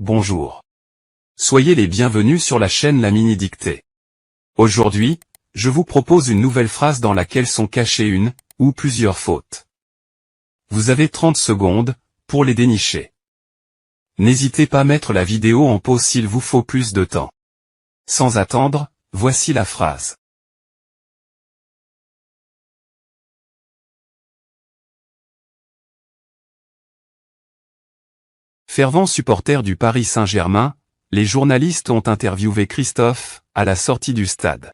bonjour. Soyez les bienvenus sur la chaîne La Mini Dictée. Aujourd'hui, je vous propose une nouvelle phrase dans laquelle sont cachées une ou plusieurs fautes. Vous avez 30 secondes pour les dénicher. N'hésitez pas à mettre la vidéo en pause s'il vous faut plus de temps. Sans attendre, voici la phrase. Fervent supporter du Paris Saint-Germain, les journalistes ont interviewé Christophe à la sortie du stade.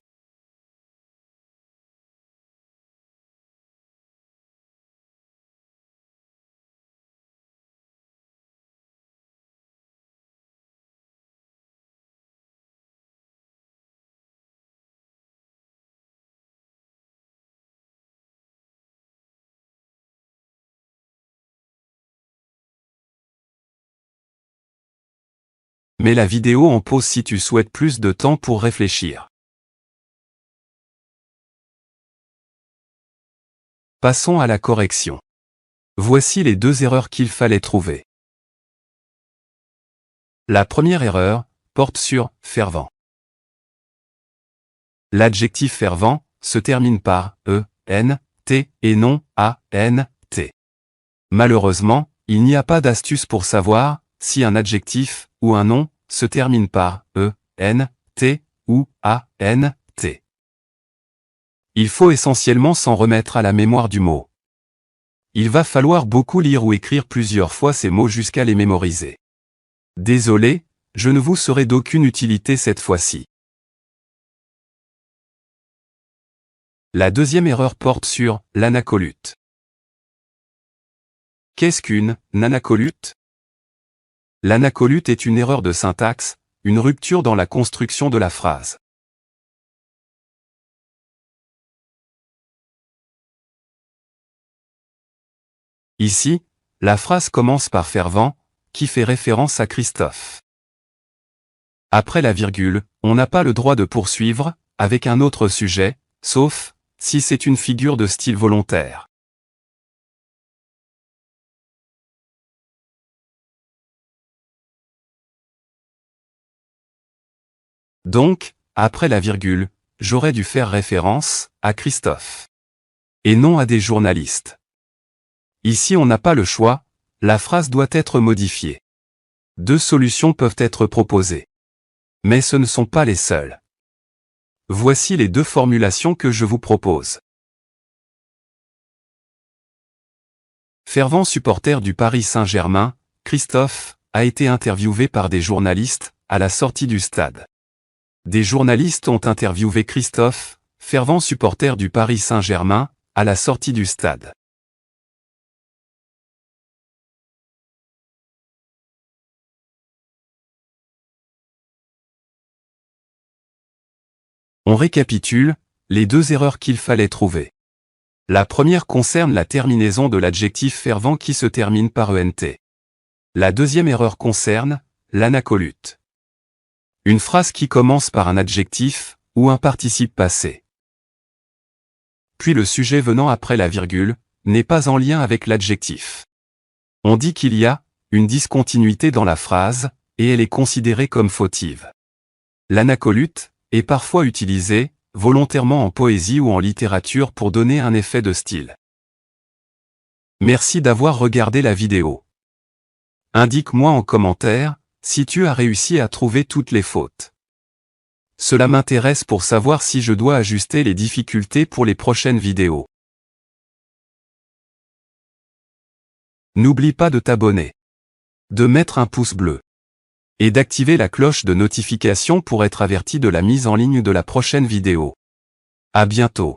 Mets la vidéo en pause si tu souhaites plus de temps pour réfléchir. Passons à la correction. Voici les deux erreurs qu'il fallait trouver. La première erreur porte sur « fervent ». L'adjectif fervent se termine par « e », « n », « t » et non « a », « n », « t ». Malheureusement, il n'y a pas d'astuce pour savoir si un adjectif ou un nom se termine par « e », « n », « t » ou « a », « n », « t ». Il faut essentiellement s'en remettre à la mémoire du mot. Il va falloir beaucoup lire ou écrire plusieurs fois ces mots jusqu'à les mémoriser. Désolé, je ne vous serai d'aucune utilité cette fois-ci. La deuxième erreur porte sur l'anacolute. Qu'est-ce qu'une anacolute? L'anacolute est une erreur de syntaxe, une rupture dans la construction de la phrase. Ici, la phrase commence par fervent, qui fait référence à Christophe. Après la virgule, on n'a pas le droit de poursuivre avec un autre sujet, sauf si c'est une figure de style volontaire. Donc, après la virgule, j'aurais dû faire référence à Christophe. Et non à des journalistes. Ici on n'a pas le choix, la phrase doit être modifiée. Deux solutions peuvent être proposées. Mais ce ne sont pas les seules. Voici les deux formulations que je vous propose. Fervent supporter du Paris Saint-Germain, Christophe a été interviewé par des journalistes à la sortie du stade. Des journalistes ont interviewé Christophe, fervent supporter du Paris Saint-Germain, à la sortie du stade. On récapitule les deux erreurs qu'il fallait trouver. La première concerne la terminaison de l'adjectif fervent qui se termine par ENT. La deuxième erreur concerne l'anacolute. Une phrase qui commence par un adjectif ou un participe passé. Puis le sujet venant après la virgule n'est pas en lien avec l'adjectif. On dit qu'il y a une discontinuité dans la phrase et elle est considérée comme fautive. L'anacolute est parfois utilisé volontairement en poésie ou en littérature pour donner un effet de style. Merci d'avoir regardé la vidéo. Indique-moi en commentaire si tu as réussi à trouver toutes les fautes. Cela m'intéresse pour savoir si je dois ajuster les difficultés pour les prochaines vidéos. N'oublie pas de t'abonner, de mettre un pouce bleu et d'activer la cloche de notification pour être averti de la mise en ligne de la prochaine vidéo. À bientôt.